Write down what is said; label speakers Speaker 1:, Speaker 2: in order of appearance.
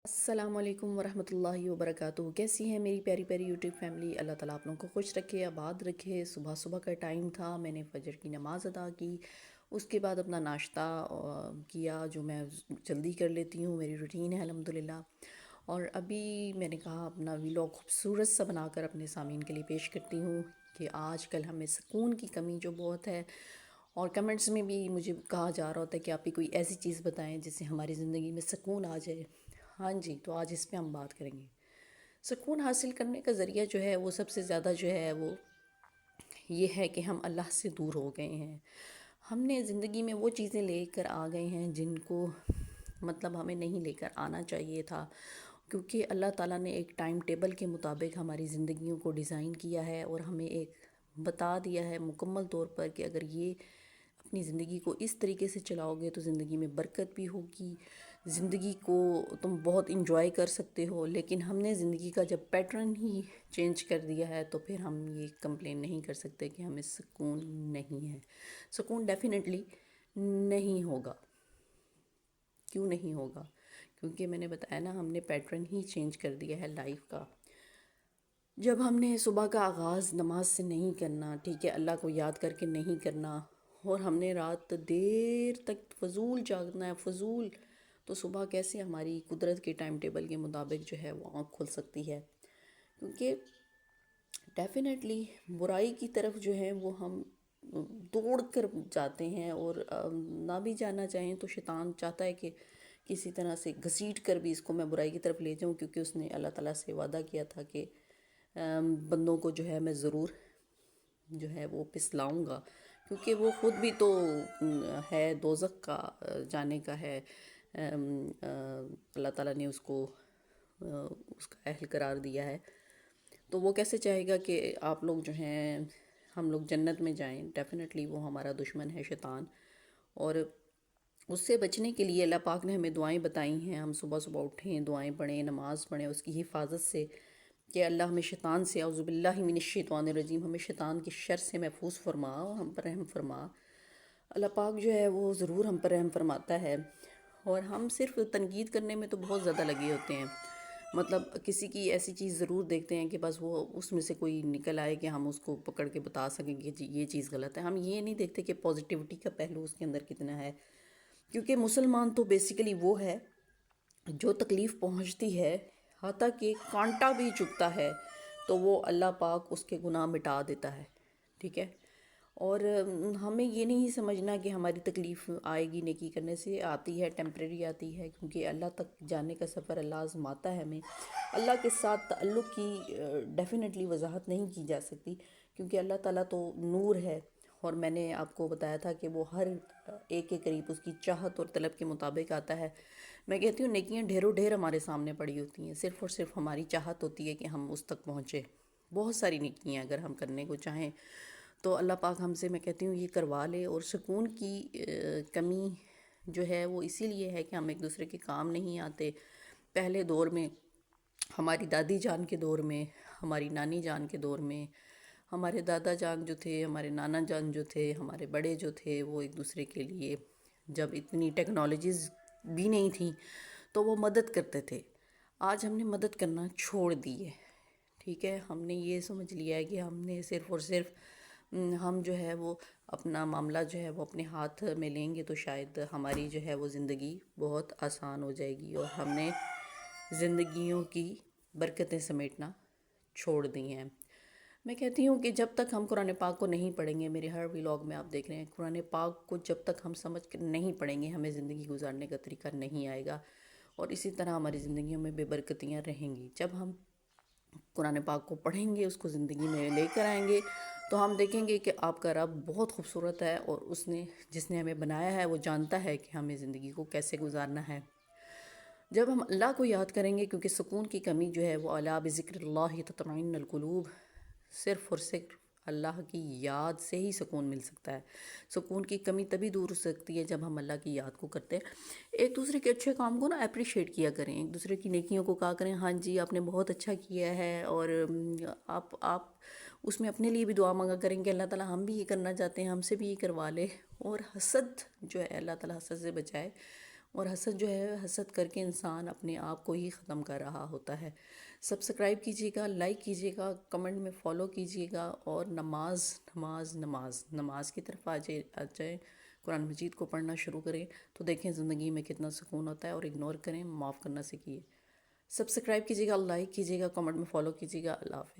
Speaker 1: السلام علیکم ورحمۃ اللہ وبرکاتہ۔ کیسی ہے میری پیاری پیاری یوٹیوب فیملی؟ اللہ تعالیٰ آپ لوگوں کو خوش رکھے، آباد رکھے۔ صبح صبح کا ٹائم تھا، میں نے فجر کی نماز ادا کی، اس کے بعد اپنا ناشتہ کیا جو میں جلدی کر لیتی ہوں، میری روٹین ہے الحمدللہ۔ اور ابھی میں نے کہا اپنا ویلاگ خوبصورت سا بنا کر اپنے سامعین کے لیے پیش کرتی ہوں کہ آج کل ہمیں سکون کی کمی جو بہت ہے، اور کمنٹس میں بھی مجھے کہا جا رہا ہوتا ہے کہ آپ بھی کوئی ایسی چیز بتائیں جس سے ہماری زندگی میں سکون آ جائے۔ ہاں جی، تو آج اس پہ ہم بات کریں گے۔ سکون حاصل کرنے کا ذریعہ جو ہے وہ سب سے زیادہ جو ہے وہ یہ ہے کہ ہم اللہ سے دور ہو گئے ہیں۔ ہم نے زندگی میں وہ چیزیں لے کر آ گئے ہیں جن کو مطلب ہمیں نہیں لے کر آنا چاہیے تھا، کیونکہ اللہ تعالیٰ نے ایک ٹائم ٹیبل کے مطابق ہماری زندگیوں کو ڈیزائن کیا ہے، اور ہمیں ایک بتا دیا ہے مکمل طور پر کہ اگر یہ اپنی زندگی کو اس طریقے سے چلاؤ گے تو زندگی میں برکت بھی ہوگی، زندگی کو تم بہت انجوائے کر سکتے ہو۔ لیکن ہم نے زندگی کا جب پیٹرن ہی چینج کر دیا ہے تو پھر ہم یہ کمپلین نہیں کر سکتے کہ ہمیں سکون نہیں ہے۔ سکون ڈیفینیٹلی نہیں ہوگا۔ کیوں نہیں ہوگا؟ کیونکہ میں نے بتایا نا، ہم نے پیٹرن ہی چینج کر دیا ہے لائف کا۔ جب ہم نے صبح کا آغاز نماز سے نہیں کرنا، ٹھیک ہے، اللہ کو یاد کر کے نہیں کرنا، اور ہم نے رات دیر تک فضول جاگنا ہے، فضول، تو صبح کیسے ہماری قدرت کے ٹائم ٹیبل کے مطابق جو ہے وہ آنکھ کھل سکتی ہے؟ کیونکہ ڈیفینیٹلی برائی کی طرف جو ہے وہ ہم دوڑ کر جاتے ہیں، اور نہ بھی جانا چاہیں تو شیطان چاہتا ہے کہ کسی طرح سے گھسیٹ کر بھی اس کو میں برائی کی طرف لے جاؤں، کیونکہ اس نے اللہ تعالیٰ سے وعدہ کیا تھا کہ بندوں کو جو ہے میں ضرور جو ہے وہ پسلاؤں گا، کیونکہ وہ خود بھی تو ہے دوزخ کا جانے کا ہے۔ اللہ تعالیٰ نے اس کو اس کا اہل قرار دیا ہے، تو وہ کیسے چاہے گا کہ آپ لوگ جو ہیں ہم لوگ جنت میں جائیں؟ ڈیفینیٹلی وہ ہمارا دشمن ہے شیطان، اور اس سے بچنے کے لیے اللہ پاک نے ہمیں دعائیں بتائی ہیں۔ ہم صبح صبح اٹھیں، دعائیں پڑھیں، نماز پڑھیں اس کی حفاظت سے، کہ اللہ ہمیں شیطان سے، اعوذ باللہ من الشیطان الرجیم، ہمیں شیطان کی شر سے محفوظ فرما، ہم پر رحم فرما۔ اللہ پاک جو ہے وہ ضرور ہم پر رحم فرماتا ہے، اور ہم صرف تنقید کرنے میں تو بہت زیادہ لگے ہوتے ہیں۔ مطلب کسی کی ایسی چیز ضرور دیکھتے ہیں کہ بس وہ اس میں سے کوئی نکل آئے کہ ہم اس کو پکڑ کے بتا سکیں کہ جی یہ چیز غلط ہے۔ ہم یہ نہیں دیکھتے کہ پازیٹیوٹی کا پہلو اس کے اندر کتنا ہے، کیونکہ مسلمان تو بیسیکلی وہ ہے جو تکلیف پہنچتی ہے، حتیٰ کہ کانٹا بھی چبھتا ہے تو وہ اللہ پاک اس کے گناہ مٹا دیتا ہے، ٹھیک ہے۔ اور ہمیں یہ نہیں سمجھنا کہ ہماری تکلیف آئے گی نیکی کرنے سے، آتی ہے، ٹیمپریری آتی ہے، کیونکہ اللہ تک جانے کا سفر اللہ آزماتا ہے ہمیں۔ اللہ کے ساتھ تعلق کی ڈیفینیٹلی وضاحت نہیں کی جا سکتی، کیونکہ اللہ تعالیٰ تو نور ہے، اور میں نے آپ کو بتایا تھا کہ وہ ہر ایک کے قریب اس کی چاہت اور طلب کے مطابق آتا ہے۔ میں کہتی ہوں نیکیاں ڈھیروں ڈھیر ہمارے سامنے پڑی ہوتی ہیں، صرف اور صرف ہماری چاہت ہوتی ہے کہ ہم اس تک پہنچے۔ بہت ساری نیکیاں اگر ہم کرنے کو چاہیں تو اللہ پاک ہم سے، میں کہتی ہوں، یہ کروا لے۔ اور سکون کی کمی جو ہے وہ اسی لیے ہے کہ ہم ایک دوسرے کے کام نہیں آتے۔ پہلے دور میں، ہماری دادی جان کے دور میں، ہماری نانی جان کے دور میں، ہمارے دادا جان جو تھے، ہمارے نانا جان جو تھے، ہمارے بڑے جو تھے، وہ ایک دوسرے کے لیے جب اتنی ٹیکنالوجیز بھی نہیں تھیں تو وہ مدد کرتے تھے۔ آج ہم نے مدد کرنا چھوڑ دی ہے، ٹھیک ہے۔ ہم نے یہ سمجھ لیا ہے کہ ہم نے صرف اور صرف ہم جو ہے وہ اپنا معاملہ جو ہے وہ اپنے ہاتھ میں لیں گے تو شاید ہماری جو ہے وہ زندگی بہت آسان ہو جائے گی، اور ہم نے زندگیوں کی برکتیں سمیٹنا چھوڑ دی ہیں۔ میں کہتی ہوں کہ جب تک ہم قرآن پاک کو نہیں پڑھیں گے، میرے ہر ویلاگ میں آپ دیکھ رہے ہیں، قرآن پاک کو جب تک ہم سمجھ کر نہیں پڑھیں گے ہمیں زندگی گزارنے کا طریقہ نہیں آئے گا، اور اسی طرح ہماری زندگیوں میں بے برکتیاں رہیں گی۔ جب ہم قرآن پاک کو پڑھیں گے، اس کو زندگی میں لے کر آئیں گے، تو ہم دیکھیں گے کہ آپ کا رب بہت خوبصورت ہے، اور جس نے ہمیں بنایا ہے وہ جانتا ہے کہ ہمیں زندگی کو کیسے گزارنا ہے۔ جب ہم اللہ کو یاد کریں گے، کیونکہ سکون کی کمی جو ہے وہ الا بذکر اللہ تطمئن القلوب، صرف اور صرف اللہ کی یاد سے ہی سکون مل سکتا ہے۔ سکون کی کمی تبھی دور ہو سکتی ہے جب ہم اللہ کی یاد کو کرتے ہیں۔ ایک دوسرے کے اچھے کام کو نا اپریشیٹ کیا کریں، ایک دوسرے کی نیکیوں کو کہا کریں ہاں جی آپ نے بہت اچھا کیا ہے، اور آپ اس میں اپنے لیے بھی دعا مانگا کریں کہ اللہ تعالیٰ ہم بھی یہ کرنا چاہتے ہیں، ہم سے بھی یہ کروا لے۔ اور حسد جو ہے، اللہ تعالیٰ حسد سے بچائے، اور حسد جو ہے، حسد کر کے انسان اپنے آپ کو ہی ختم کر رہا ہوتا ہے۔ سبسکرائب کیجیے گا، لائک کیجیے گا، کمنٹ میں فالو کیجیے گا، اور نماز نماز نماز نماز کی طرف آ جائیں، قرآن مجید کو پڑھنا شروع کریں، تو دیکھیں زندگی میں کتنا سکون ہوتا ہے۔ اور اگنور کریں، معاف کرنا سیکھیے۔ سبسکرائب کیجیے گا، لائک کیجیے گا، کمنٹ میں فالو کیجیے گا۔ اللہ حافظ۔